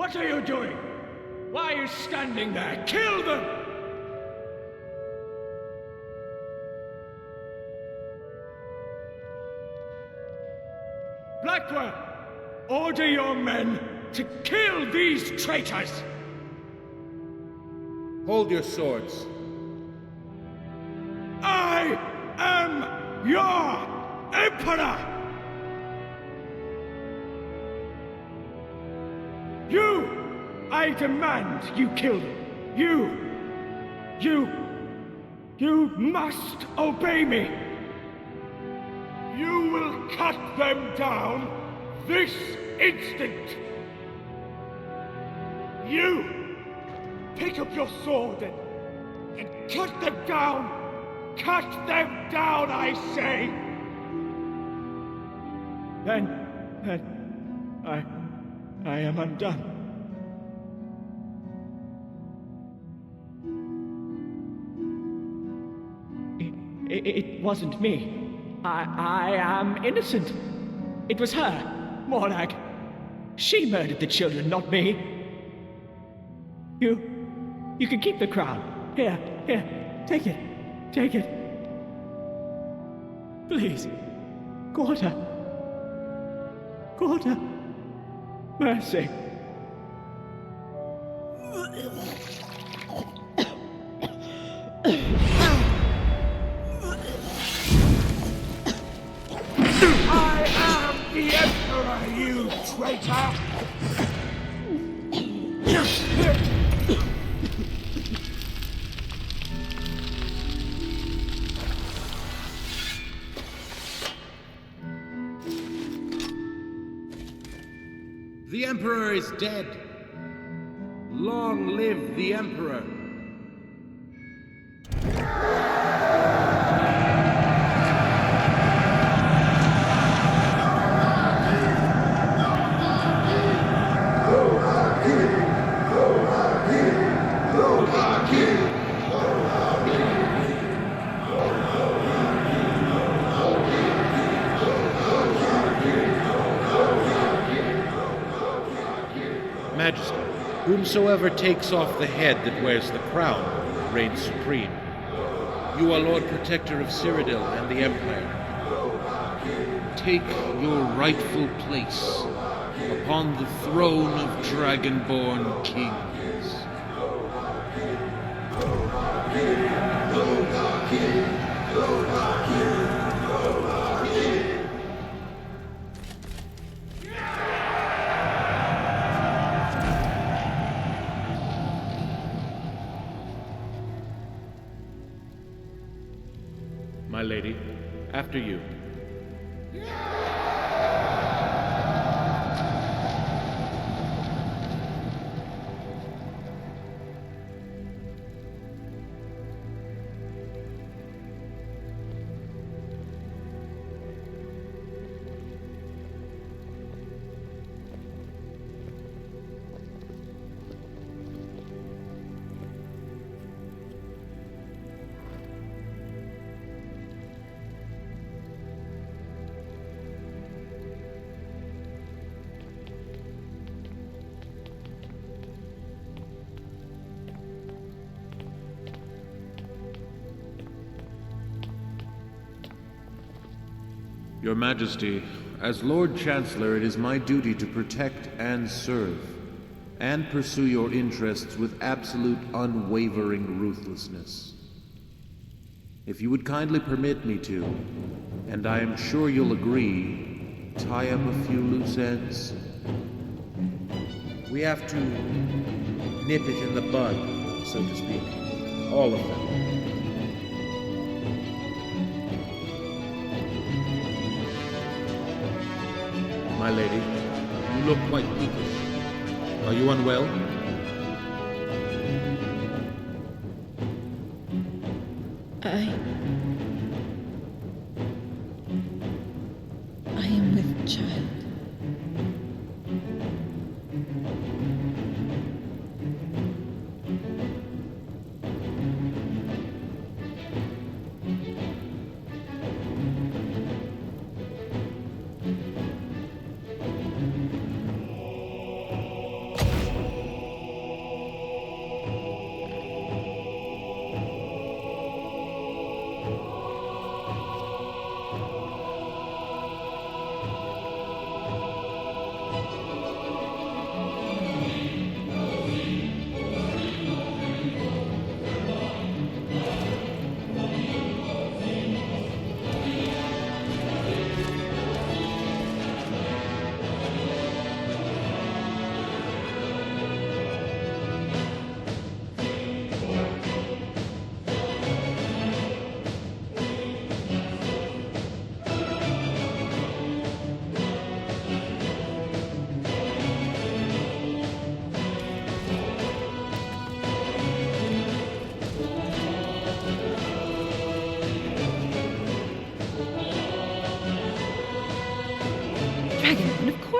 What are you doing? Why are you standing there? Kill them! Blackwell, order your men to kill these traitors! Hold your swords. I am your Emperor! I demand you kill them. You must obey me. You will cut them down this instant. You pick up your sword and cut them down. Cut them down, I say. Then I am undone. It wasn't me. I am innocent. It was her, Morag. She murdered the children, not me. You can keep the crown. Here, take it. Please, Gorda. Mercy. The Emperor, you traitor! The Emperor is dead. Long live the Emperor. Majesty, whomsoever takes off the head that wears the crown reigns supreme. You are Lord Protector of Sirodil and the Empire. Take your rightful place upon the throne of Dragonborn kings. My lady, after you. Your Majesty, as Lord Chancellor, it is my duty to protect and serve, and pursue your interests with absolute unwavering ruthlessness. If you would kindly permit me to, and I am sure you'll agree, tie up a few loose ends. We have to nip it in the bud, so to speak. All of them. My lady, you look quite peevish. Are you unwell? I am with child.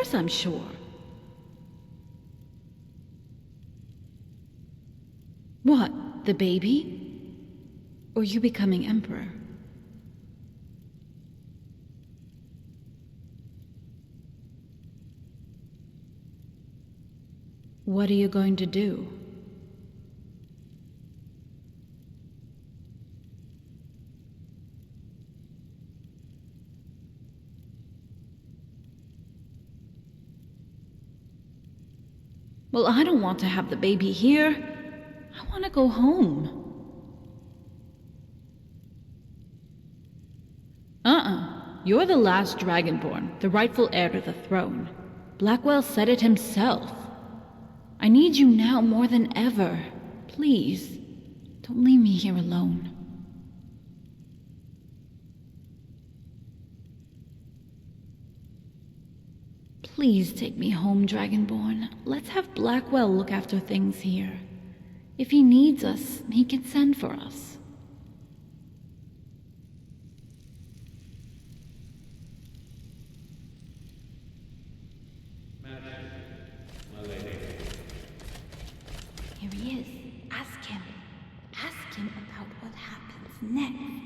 course I'm sure. What, the baby? Or you becoming emperor? What are you going to do? Well, I don't want to have the baby here. I want to go home. You're the last Dragonborn, the rightful heir to the throne. Blackwell said it himself. I need you now more than ever. Please, don't leave me here alone. Please take me home, Dragonborn. Let's have Blackwell look after things here. If he needs us, he can send for us. Here he is. Ask him. Ask him about what happens next.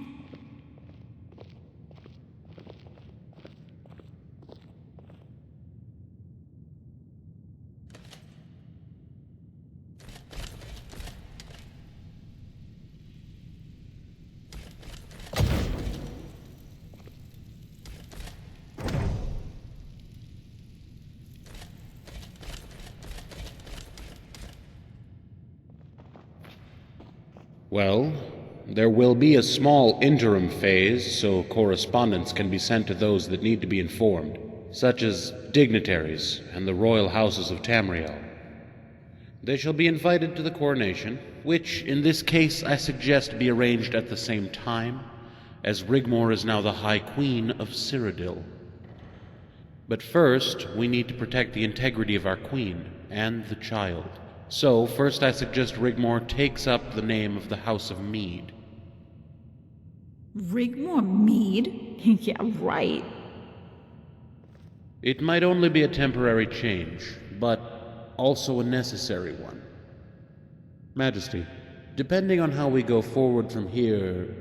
Well, there will be a small interim phase so correspondence can be sent to those that need to be informed, such as dignitaries and the royal houses of Tamriel. They shall be invited to the coronation, which in this case I suggest be arranged at the same time, as Rigmor is now the High Queen of Sirodil. But first, we need to protect the integrity of our queen and the child. So, first I suggest Rigmor takes up the name of the House of Mead. Rigmor Mead? Yeah, right. It might only be a temporary change, but also a necessary one. Majesty, depending on how we go forward from here,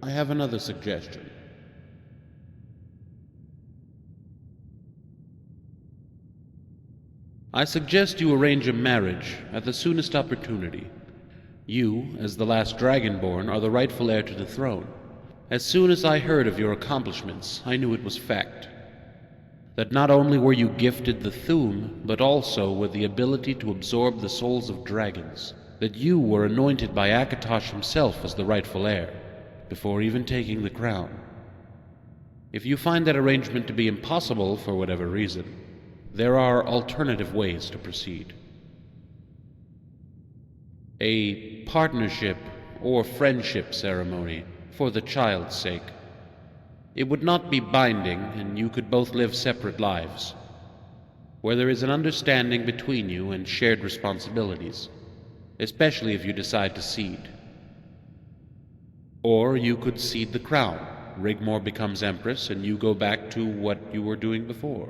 I have another suggestion. I suggest you arrange a marriage at the soonest opportunity. You, as the last Dragonborn, are the rightful heir to the throne. As soon as I heard of your accomplishments, I knew it was fact. That not only were you gifted the Thu'um, but also with the ability to absorb the souls of dragons. That you were anointed by Akatosh himself as the rightful heir, before even taking the crown. If you find that arrangement to be impossible for whatever reason, there are alternative ways to proceed. A partnership or friendship ceremony for the child's sake. It would not be binding, and you could both live separate lives, where there is an understanding between you and shared responsibilities, especially if you decide to cede. Or you could cede the crown. Rigmor becomes Empress, and you go back to what you were doing before.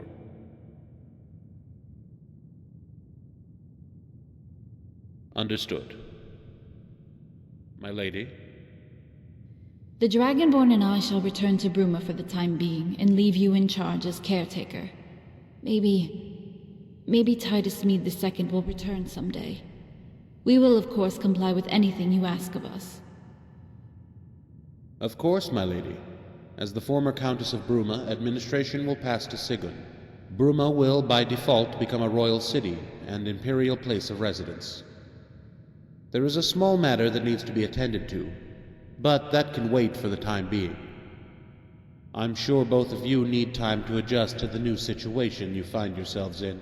Understood. My lady? The Dragonborn and I shall return to Bruma for the time being and leave you in charge as caretaker. Maybe Titus Mead II will return someday. We will of course comply with anything you ask of us. Of course, my lady. As the former Countess of Bruma, administration will pass to Sigun. Bruma will, by default, become a royal city and imperial place of residence. There is a small matter that needs to be attended to, but that can wait for the time being. I'm sure both of you need time to adjust to the new situation you find yourselves in.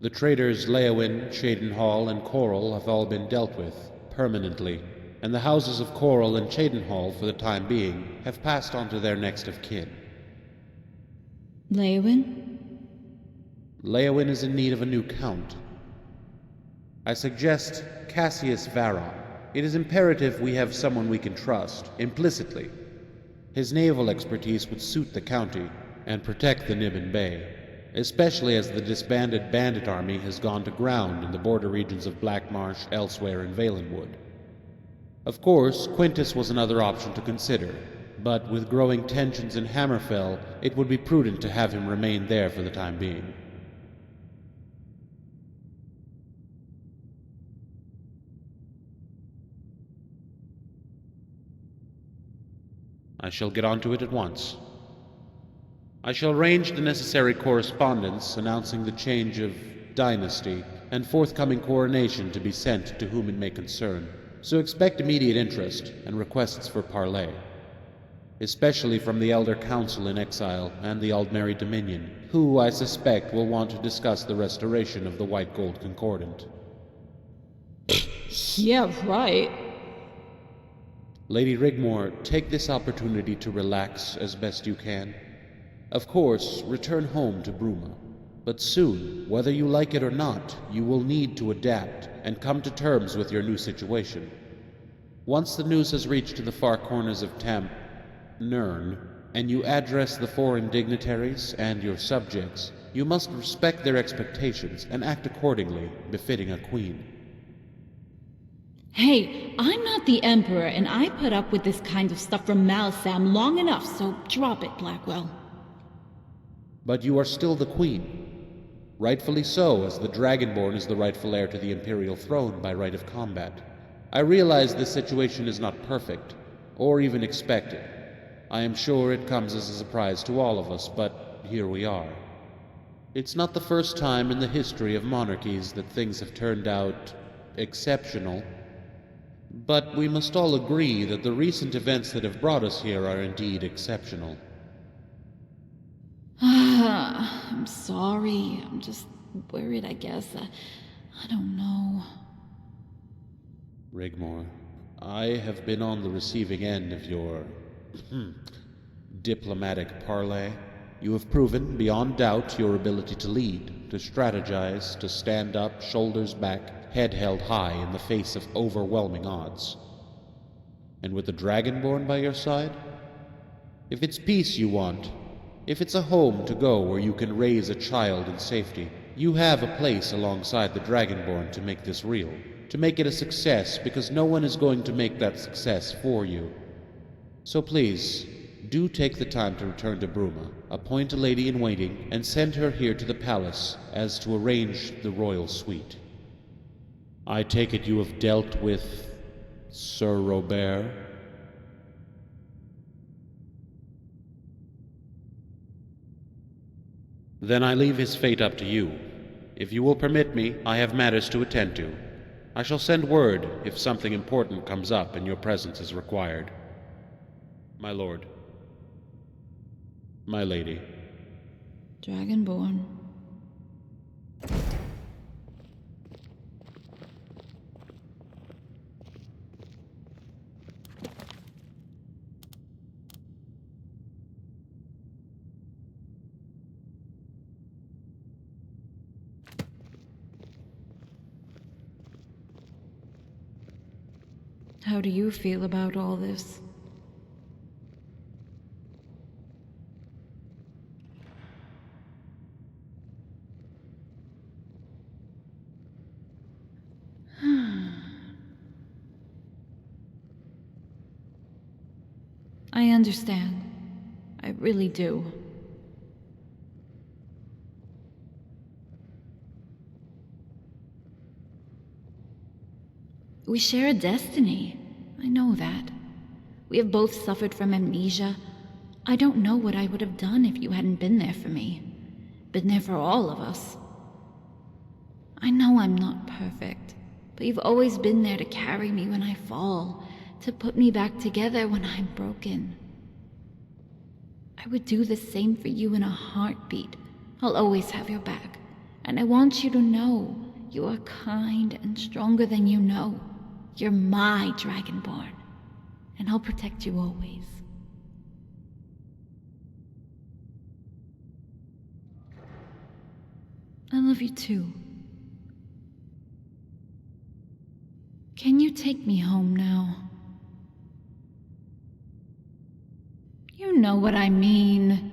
The traitors Leowin, Cheydinhal, and Coral have all been dealt with, permanently, and the houses of Coral and Cheydinhal, for the time being, have passed on to their next of kin. Leowin? Leowin is in need of a new count. I suggest Cassius Varon. It is imperative we have someone we can trust, implicitly. His naval expertise would suit the county and protect the Niben Bay. especially as the disbanded bandit army has gone to ground in the border regions of Black Marsh, elsewhere in Valenwood. Of course, Quintus was another option to consider, but with growing tensions in Hammerfell, it would be prudent to have him remain there for the time being. I shall get onto it at once. I shall arrange the necessary correspondence announcing the change of dynasty and forthcoming coronation to be sent to whom it may concern, so expect immediate interest and requests for parley, especially from the Elder Council in exile and the Aldmeri Dominion, who I suspect will want to discuss the restoration of the White Gold Concordant. Yeah, right. Lady Rigmor, take this opportunity to relax as best you can. Of course, return home to Bruma, but soon, whether you like it or not, you will need to adapt and come to terms with your new situation. Once the news has reached to the far corners of Nern, and you address the foreign dignitaries and your subjects, you must respect their expectations and act accordingly, befitting a queen. Hey, I'm not the Emperor, and I put up with this kind of stuff from Malsam long enough, so drop it, Blackwell. But you are still the queen. Rightfully so, as the Dragonborn is the rightful heir to the Imperial throne by right of combat. I realize this situation is not perfect, or even expected. I am sure it comes as a surprise to all of us, but here we are. It's not the first time in the history of monarchies that things have turned out exceptional. But we must all agree that the recent events that have brought us here are indeed exceptional. I'm sorry. I'm just worried, I guess. I don't know. Rigmor, I have been on the receiving end of your diplomatic parley. You have proven, beyond doubt, your ability to lead, to strategize, to stand up, shoulders back, head held high in the face of overwhelming odds. And with the Dragonborn by your side? If it's peace you want, if it's a home to go where you can raise a child in safety, you have a place alongside the Dragonborn to make this real, to make it a success, because no one is going to make that success for you. So please, do take the time to return to Bruma, appoint a lady-in-waiting, and send her here to the palace as to arrange the royal suite. I take it you have dealt with Sir Robert? Then I leave his fate up to you. If you will permit me, I have matters to attend to. I shall send word if something important comes up and your presence is required. My lord. My lady. Dragonborn. How do you feel about all this? I understand. I really do. We share a destiny. I know that. We have both suffered from amnesia. I don't know what I would have done if you hadn't been there for me. Been there for all of us. I know I'm not perfect, but you've always been there to carry me when I fall, to put me back together when I'm broken. I would do the same for you in a heartbeat. I'll always have your back, and I want you to know you are kind and stronger than you know. You're my Dragonborn, and I'll protect you always. I love you too. Can you take me home now? You know what I mean.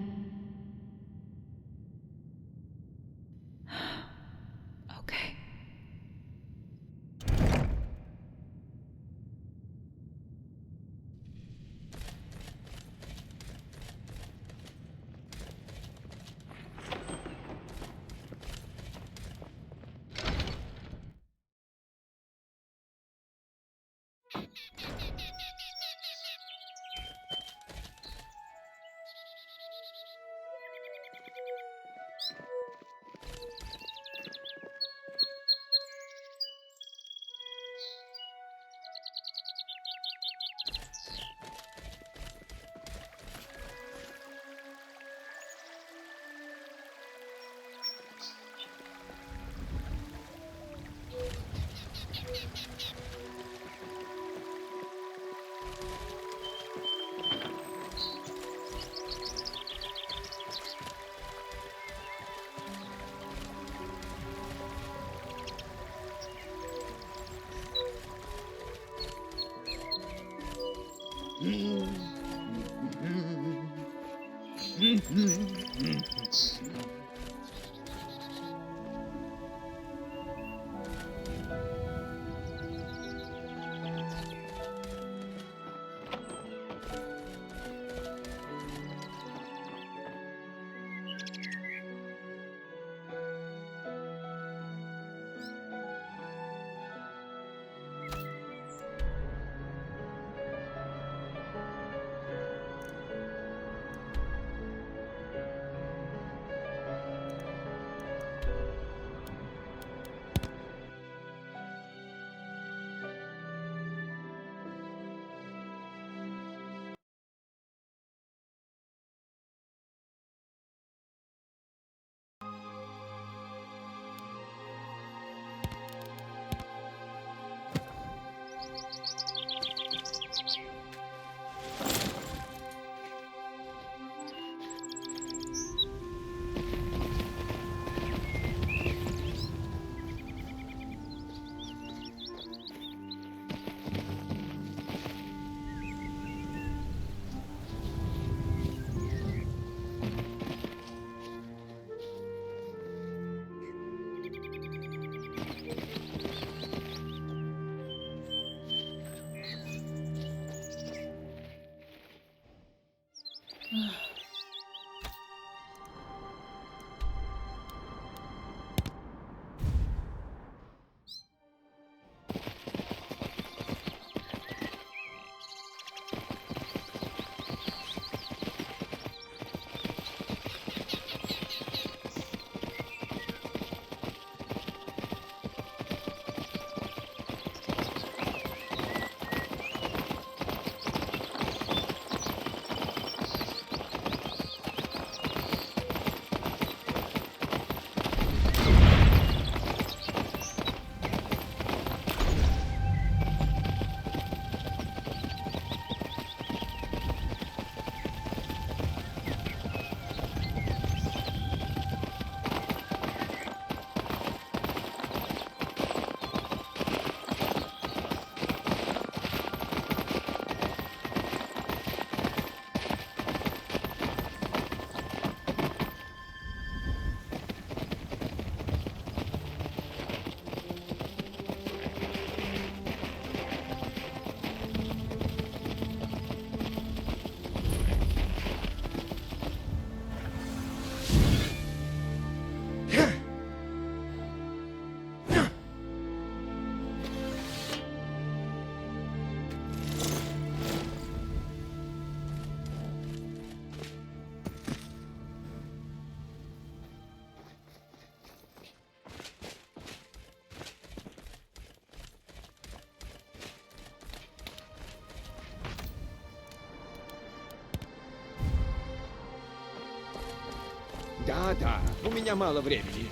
Да, у меня мало времени.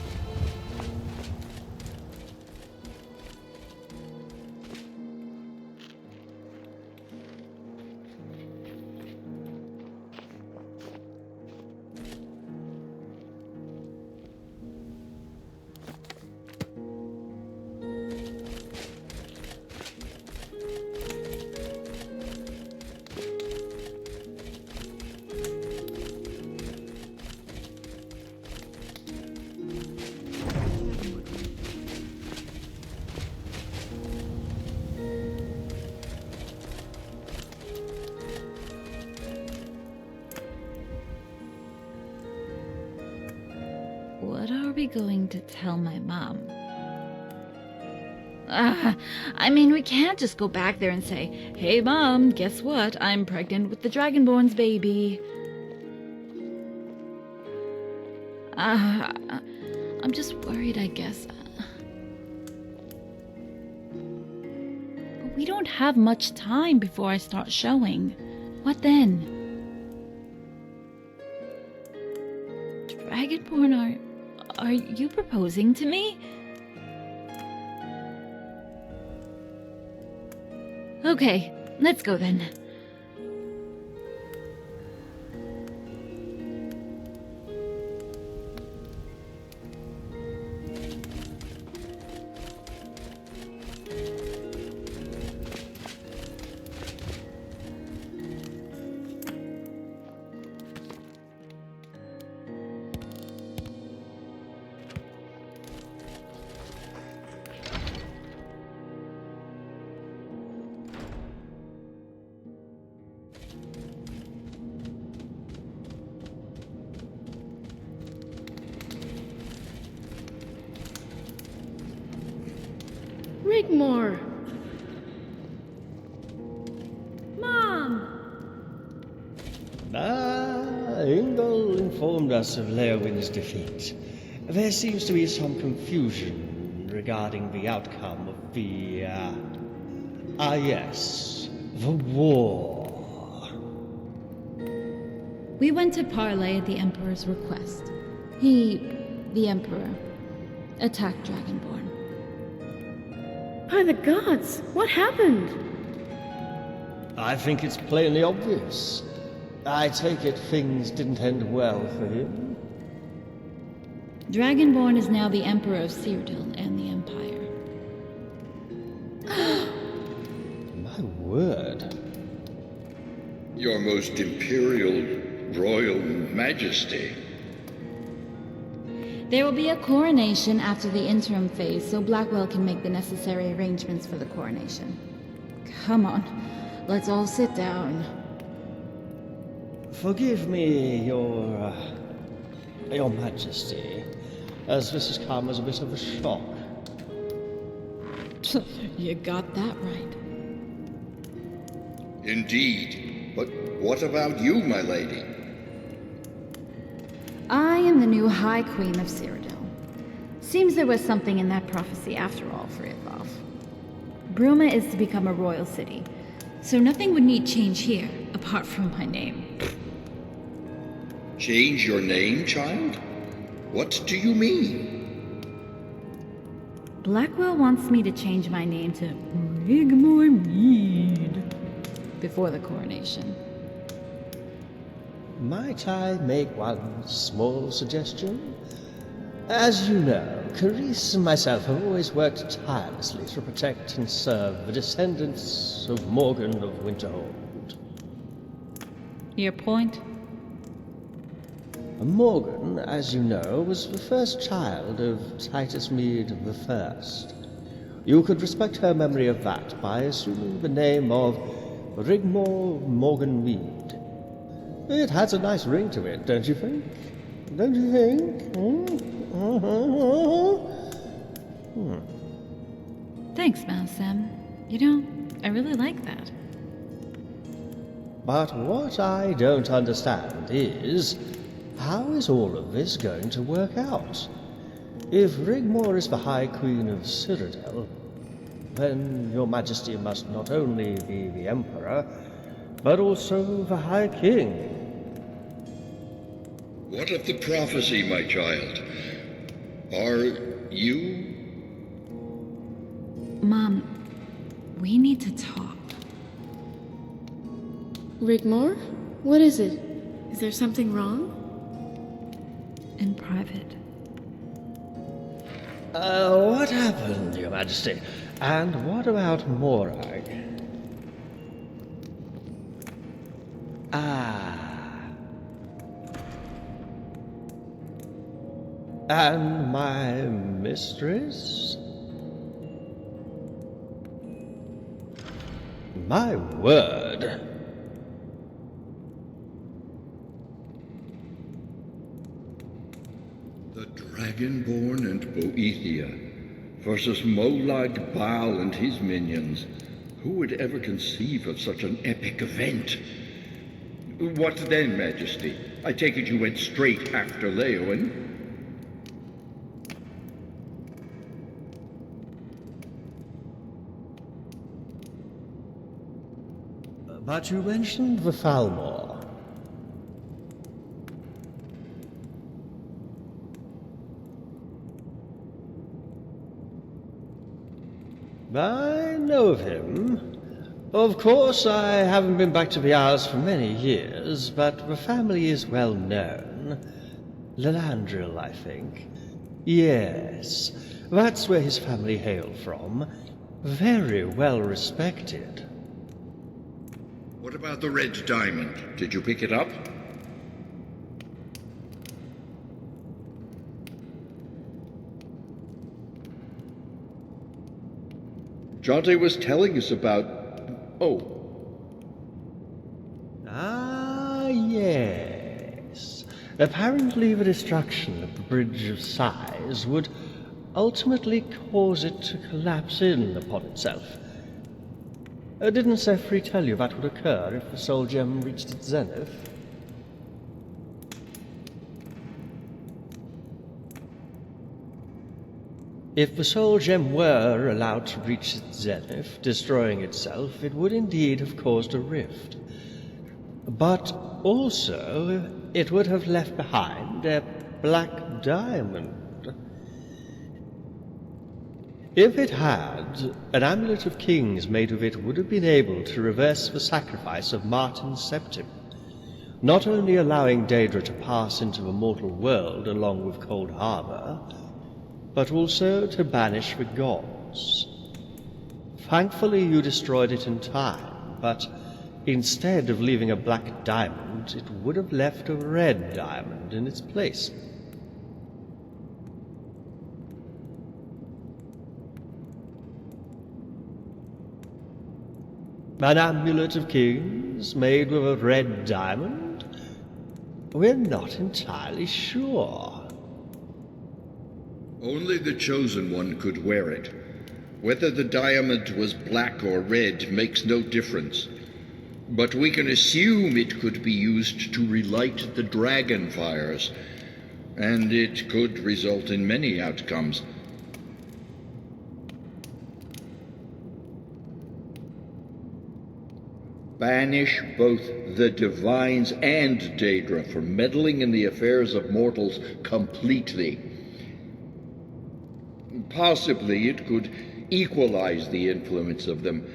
What are we going to tell my mom? I mean, we can't just go back there and say, "Hey, Mom, guess what? I'm pregnant with the Dragonborn's baby." I'm just worried, I guess. But we don't have much time before I start showing. What then? Dragonborn, are you proposing to me? Okay, let's go then. Rigmor! Mom! Ingol informed us of Leowin's defeat. There seems to be some confusion regarding the outcome of the, yes, the war. We went to parley at the Emperor's request. The Emperor, attacked Dragonborn. By the gods, what happened? I think it's plainly obvious. I take it things didn't end well for him. Dragonborn is now the Emperor of Cyrodiil and the Empire. My word. Your most imperial royal majesty. There will be a coronation after the interim phase, so Blackwell can make the necessary arrangements for the coronation. Come on, let's all sit down. Forgive me, your majesty, as this has come as a bit of a shock. You got that right. Indeed. But what about you, my lady? I am the new High Queen of Cyrodiil. Seems there was something in that prophecy after all for Idlof. Bruma is to become a royal city, so nothing would need change here, apart from my name. Change your name, child? What do you mean? Blackwell wants me to change my name to Rigmor Mead before the coronation. Might I make one small suggestion? As you know, Carice and myself have always worked tirelessly to protect and serve the descendants of Morgan of Winterhold. Your point? Morgan, as you know, was the first child of Titus Mead I. You could respect her memory of that by assuming the name of Rigmor Morgan Mead. It has a nice ring to it, don't you think? Don't you think? Thanks, Malsem. You know, I really like that. But what I don't understand is, how is all of this going to work out? If Rigmor is the High Queen of Cyrodiil, then your majesty must not only be the Emperor, but also the High King. What of the prophecy, my child? Are you... Mom, we need to talk. Rigmor? What is it? Is there something wrong? In private. What happened, your majesty? And what about Morag? And my mistress? My word. The Dragonborn and Boethia. versus Molag Bal and his minions. Who would ever conceive of such an epic event? What then, Majesty? I take it you went straight after Leowen? But you mentioned the Falmor. I know of him. Of course, I haven't been back to the Isles for many years, but the family is well known. Lalandril, I think. Yes, that's where his family hail from. Very well respected. What about the red diamond? Did you pick it up? Jonte was telling us about... Oh. Ah, yes. Apparently the destruction of the Bridge of Sighs would ultimately cause it to collapse in upon itself. Didn't Sefri tell you that would occur if the Soul Gem reached its zenith? If the Soul Gem were allowed to reach its zenith, destroying itself, it would indeed have caused a rift. But also, it would have left behind a black diamond. If it had, an amulet of kings made of it would have been able to reverse the sacrifice of Martin's septim, not only allowing Daedra to pass into the mortal world along with Cold Harbor, but also to banish the gods. Thankfully you destroyed it in time, but instead of leaving a black diamond, it would have left a red diamond in its place. An amulet of kings made with a red diamond? We're not entirely sure. Only the Chosen One could wear it. Whether the diamond was black or red makes no difference. But we can assume it could be used to relight the dragon fires, and it could result in many outcomes. Banish both the Divines and Daedra for meddling in the affairs of mortals completely. Possibly it could equalize the influence of them,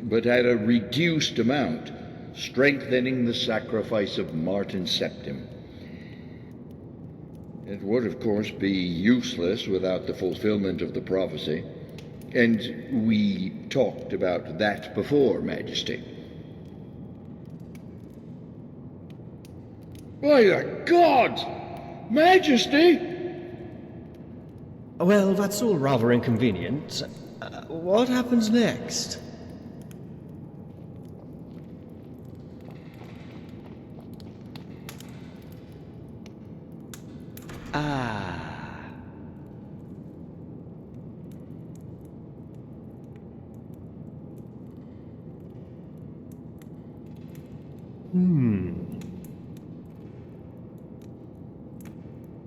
but at a reduced amount, strengthening the sacrifice of Martin's septim. It would, of course, be useless without the fulfillment of the prophecy, and we talked about that before, Majesty. By the gods! Majesty! Well, that's all rather inconvenient. What happens next?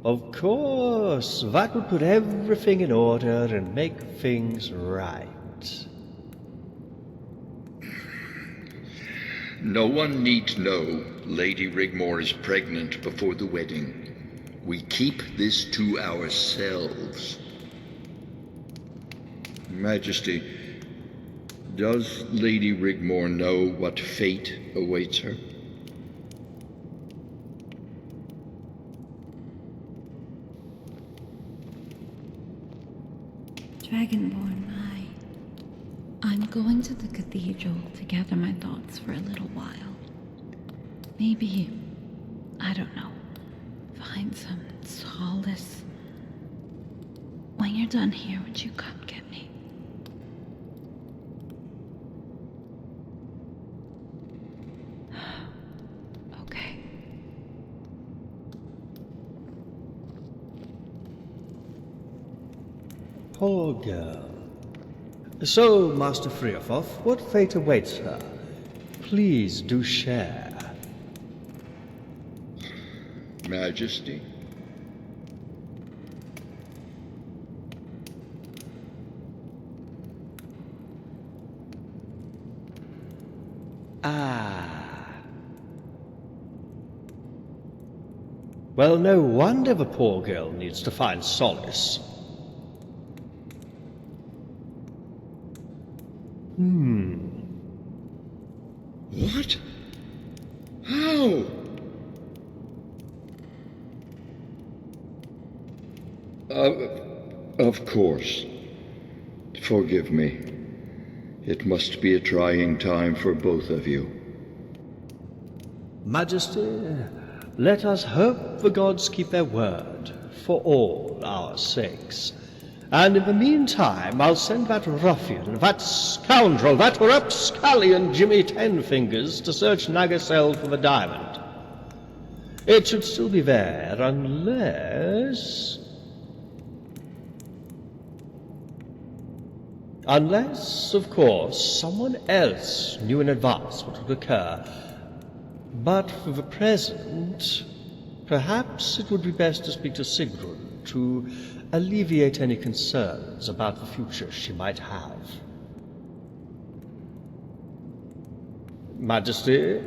Of course, that would put everything in order and make things right. No one need know Lady Rigmor is pregnant before the wedding. We keep this to ourselves. Majesty, does Lady Rigmor know what fate awaits her? Dragonborn, I'm going to the cathedral to gather my thoughts for a little while. Maybe, I don't know, find some solace. When you're done here, would you come get me? Okay. Poor girl. So, Master Friafoth, what fate awaits her? Please do share. Majesty? Well, no wonder the poor girl needs to find solace. What? How? Of course. Forgive me. It must be a trying time for both of you. Majesty, let us hope the gods keep their word, for all our sakes. And in the meantime, I'll send that ruffian, that scoundrel, that rapscallion Jimmy Tenfingers to search Nagasel for the diamond. It should still be there, unless... Unless, of course, someone else knew in advance what would occur. But for the present, perhaps it would be best to speak to Sigrun to alleviate any concerns about the future she might have. Majesty?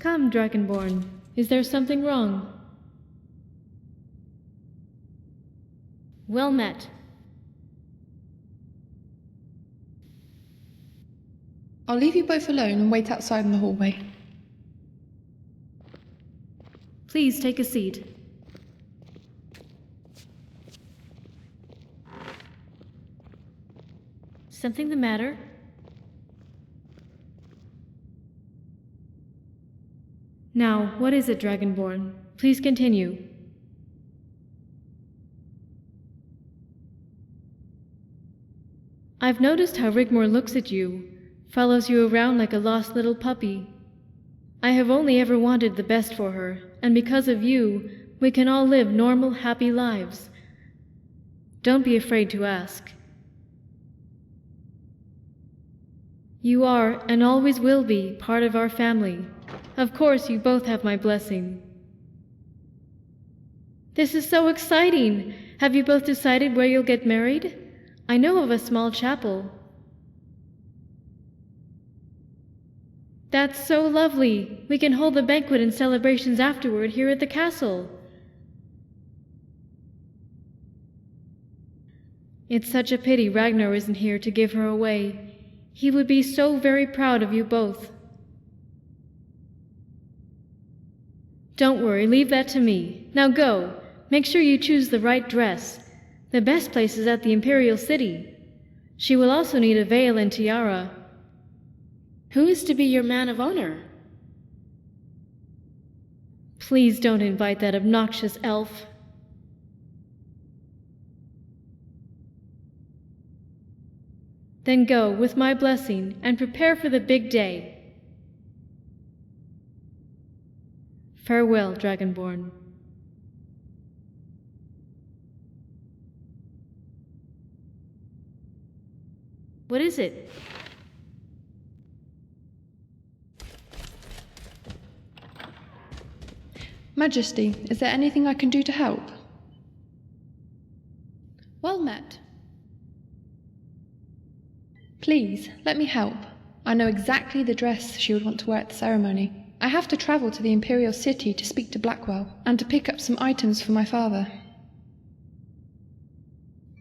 Come, Dragonborn. Is there something wrong? Well met. I'll leave you both alone and wait outside in the hallway. Please take a seat. Something the matter? Now, what is it, Dragonborn? Please continue. I've noticed how Rigmor looks at you, follows you around like a lost little puppy. I have only ever wanted the best for her, and because of you, we can all live normal, happy lives. Don't be afraid to ask. You are, and always will be, part of our family. Of course, you both have my blessing. This is so exciting! Have you both decided where you'll get married? I know of a small chapel. That's so lovely! We can hold the banquet and celebrations afterward here at the castle. It's such a pity Ragnar isn't here to give her away. He would be so very proud of you both. Don't worry, leave that to me. Now go. Make sure you choose the right dress. The best place is at the Imperial City. She will also need a veil and tiara. Who is to be your man of honor? Please don't invite that obnoxious elf. Then go, with my blessing, and prepare for the big day. Farewell, Dragonborn. What is it? Majesty, is there anything I can do to help? Well met. Please, let me help. I know exactly the dress she would want to wear at the ceremony. I have to travel to the Imperial City to speak to Blackwell, and to pick up some items for my father.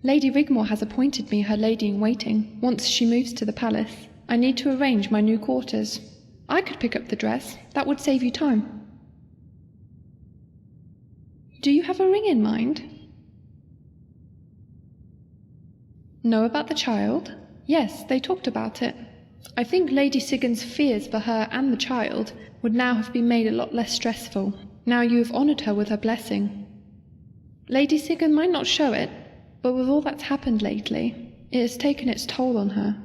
Lady Rigmor has appointed me her lady-in-waiting once she moves to the palace, I need to arrange my new quarters. I could pick up the dress. That would save you time. Do you have a ring in mind? Know about the child? Yes, they talked about it. I think Lady Sigyn's fears for her and the child would now have been made a lot less stressful. Now you have honoured her with her blessing. Lady Sigyn might not show it, but with all that's happened lately, it has taken its toll on her.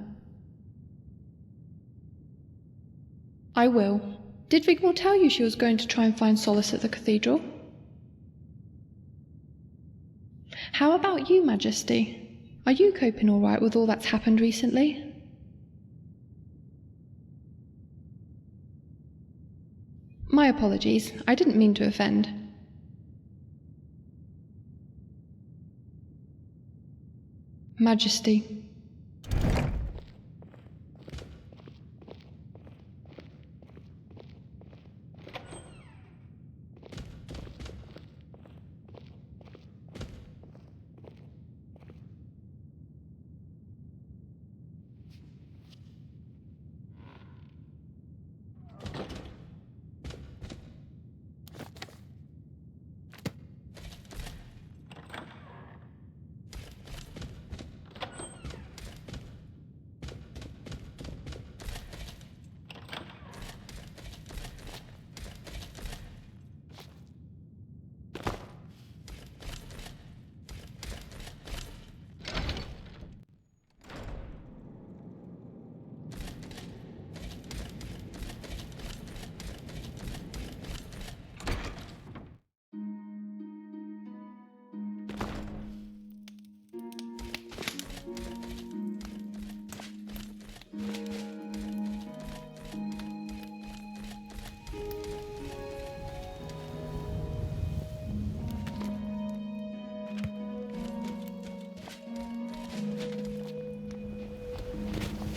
I will. Did Rigmor tell you she was going to try and find solace at the cathedral? How about you, Majesty? Are you coping all right with all that's happened recently? My apologies. I didn't mean to offend. Majesty.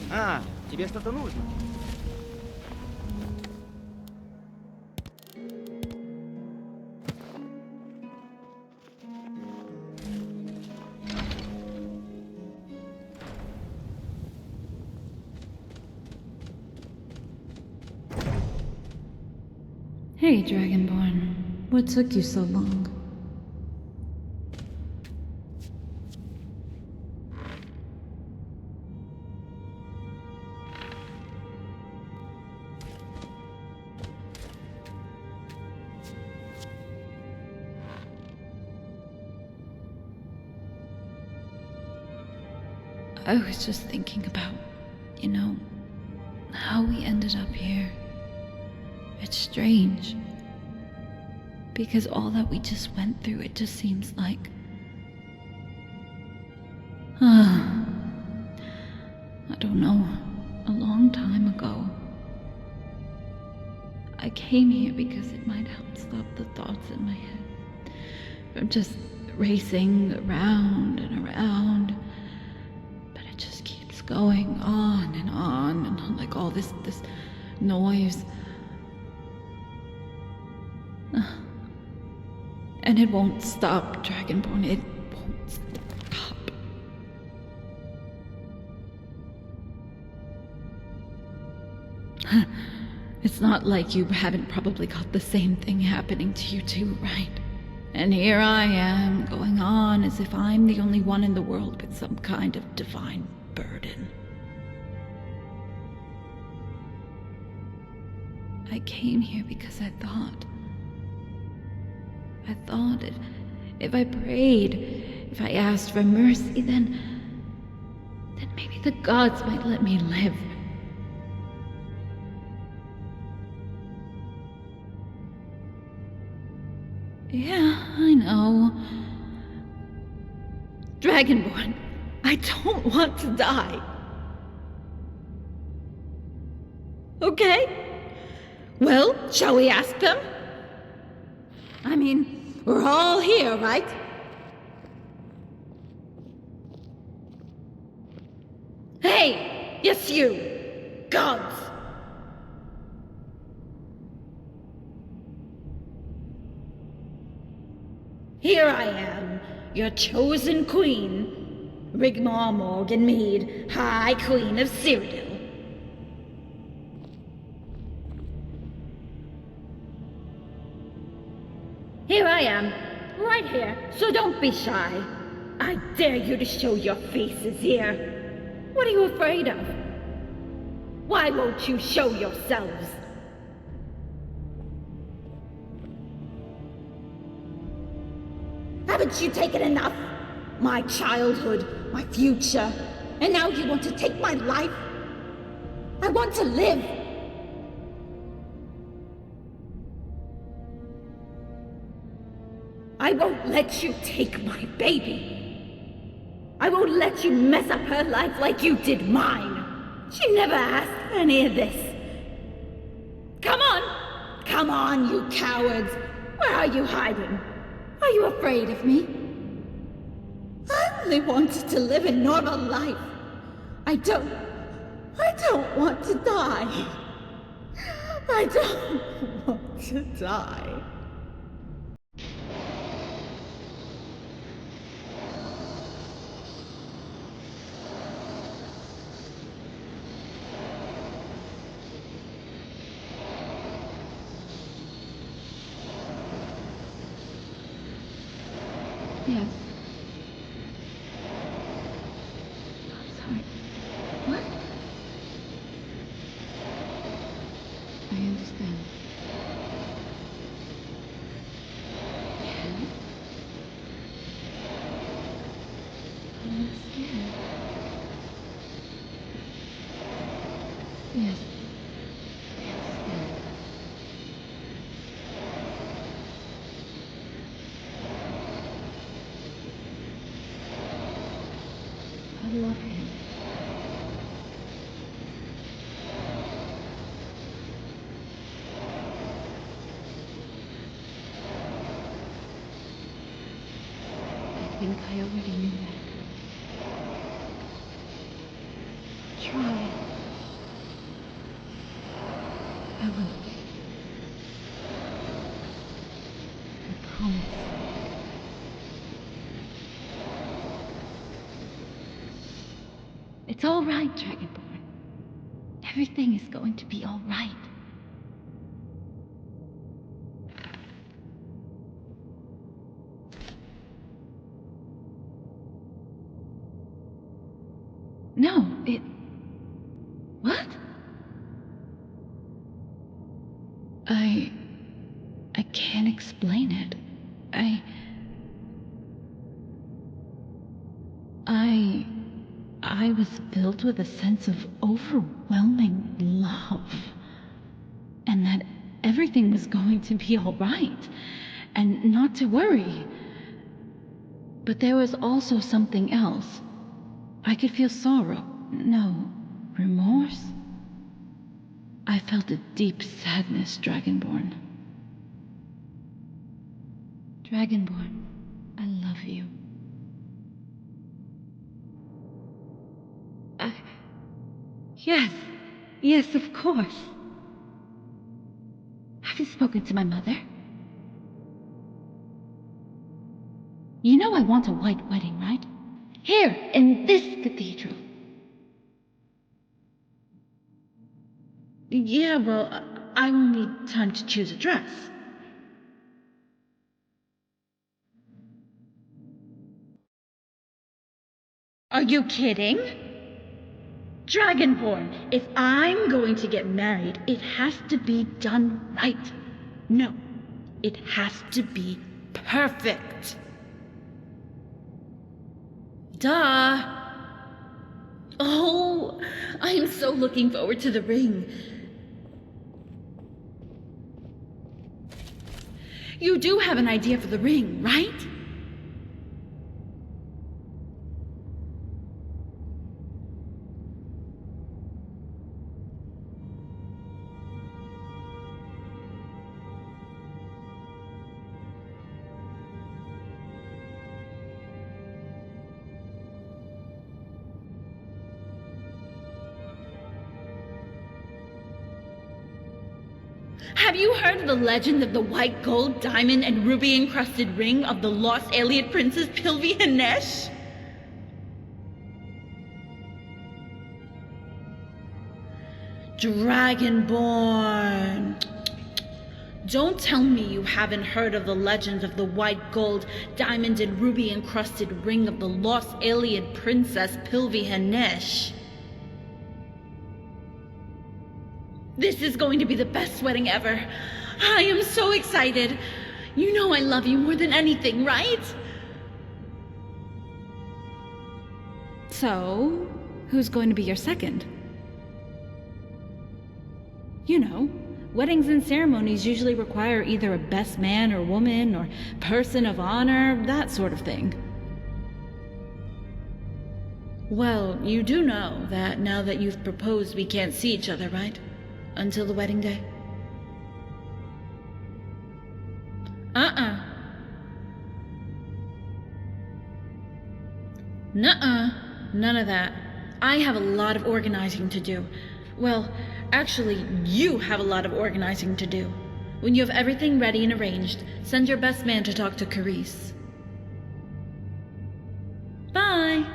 А, тебе что-то нужно? Hey, Dragonborn. What took you so long? I was just thinking about, how we ended up here. It's strange. Because all that we just went through, it just seems like... I don't know. A long time ago. I came here because it might help stop the thoughts in my head from just racing around and around. But it just keeps going on, and like all this noise. And it won't stop, Dragonborn. It won't stop. It's not like you haven't probably got the same thing happening to you too, right? And here I am, going on as if I'm the only one in the world with some kind of divine burden. I came here because I thought if I prayed, if I asked for mercy, then maybe the gods might let me live. Yeah, I know. Dragonborn, I don't want to die. Okay? Well, shall we ask them? I mean, we're all here, right? Hey! Yes, you! Gods! Here I am, your chosen queen, Rigmor Morgan Mead, High Queen of Cyrodiil. Here I am, right here, so don't be shy. I dare you to show your faces here. What are you afraid of? Why won't you show yourselves? Haven't you taken enough? My childhood, my future, and now you want to take my life? I want to live. I won't let you take my baby. I won't let you mess up her life like you did mine. She never asked for any of this. Come on! Come on, you cowards! Where are you hiding? Are you afraid of me? I only wanted to live a normal life. I don't want to die. I don't want to die. Yes. I'm sorry. What? I understand. Yes? I'm scared. Yes. I understand. I love him. I think I already knew that. Try. I will. I promise. It's all right, Dragonborn. Everything is going to be all right. No, What? I can't explain it. I was filled with a sense of overwhelming love. And that everything was going to be all right. And not to worry. But there was also something else. I could feel sorrow. No, remorse? I felt a deep sadness, Dragonborn. Dragonborn, I love you. Yes, of course. Have you spoken to my mother? You know I want a white wedding, right? Here, in this cathedral. Yeah, well, I will need time to choose a dress. Are you kidding? Dragonborn, if I'm going to get married, it has to be done right. No, it has to be perfect. Duh. Oh, I'm so looking forward to the ring. You do have an idea for the ring, right? Have you heard of the legend of the white gold, diamond, and ruby-encrusted ring of the lost alien princess Pilvi Hanesh? Dragonborn. Don't tell me you haven't heard of the legend of the white gold, diamond and ruby encrusted ring of the lost alien princess Pilvi-Hanesh. This is going to be the best wedding ever. I am so excited. You know I love you more than anything, right? So, who's going to be your second? You know, weddings and ceremonies usually require either a best man or woman or person of honor, that sort of thing. Well, you do know that now that you've proposed, we can't see each other, right? Until the wedding day. Nuh-uh. None of that. I have a lot of organizing to do. Well, actually, you have a lot of organizing to do. When you have everything ready and arranged, send your best man to talk to Carice. Bye!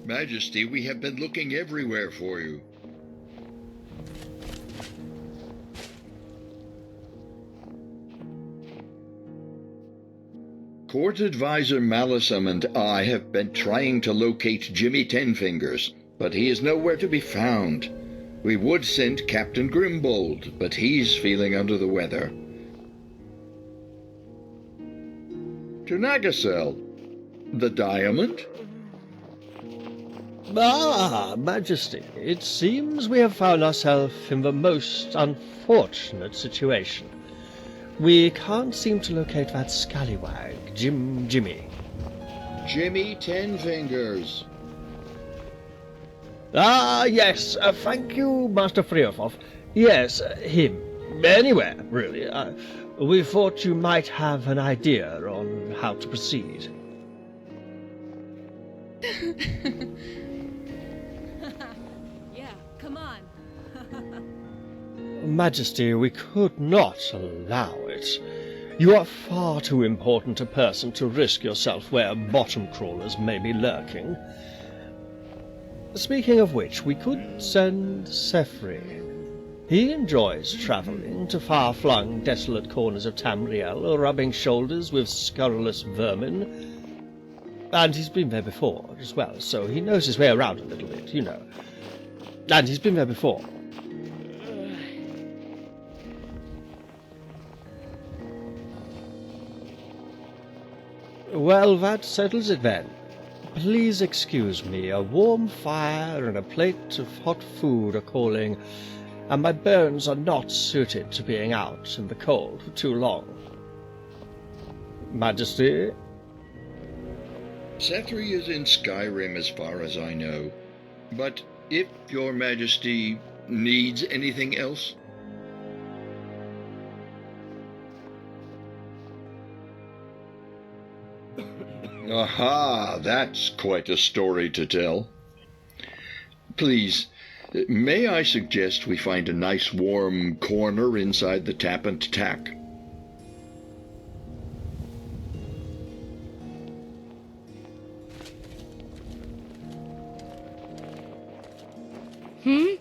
Majesty, we have been looking everywhere for you. Court Advisor Mallisum and I have been trying to locate Jimmy Tenfingers, but he is nowhere to be found. We would send Captain Grimbold, but he's feeling under the weather. To Nagasel. The diamond? Ah, Majesty, it seems we have found ourselves in the most unfortunate situation. We can't seem to locate that scallywag, Jimmy. Jimmy Tenfingers. Ah, yes, thank you, Master Freofoff. Yes, him. Anywhere, really. We thought you might have an idea on how to proceed. Yeah, come on. Majesty, we could not allow it. You are far too important a person to risk yourself where bottom crawlers may be lurking. Speaking of which, we could send Sefri. He enjoys travelling to far-flung, desolate corners of Tamriel, rubbing shoulders with scurrilous vermin. And he's been there before as well, so he knows his way around a little bit, you know. And he's been there before. Well, that settles it then. Please excuse me, a warm fire and a plate of hot food are calling, and my bones are not suited to being out in the cold for too long. Majesty? Sethri is in Skyrim as far as I know. But if your Majesty needs anything else... Aha, that's quite a story to tell. Please, may I suggest we find a nice warm corner inside the Tapant Tack? Hmm?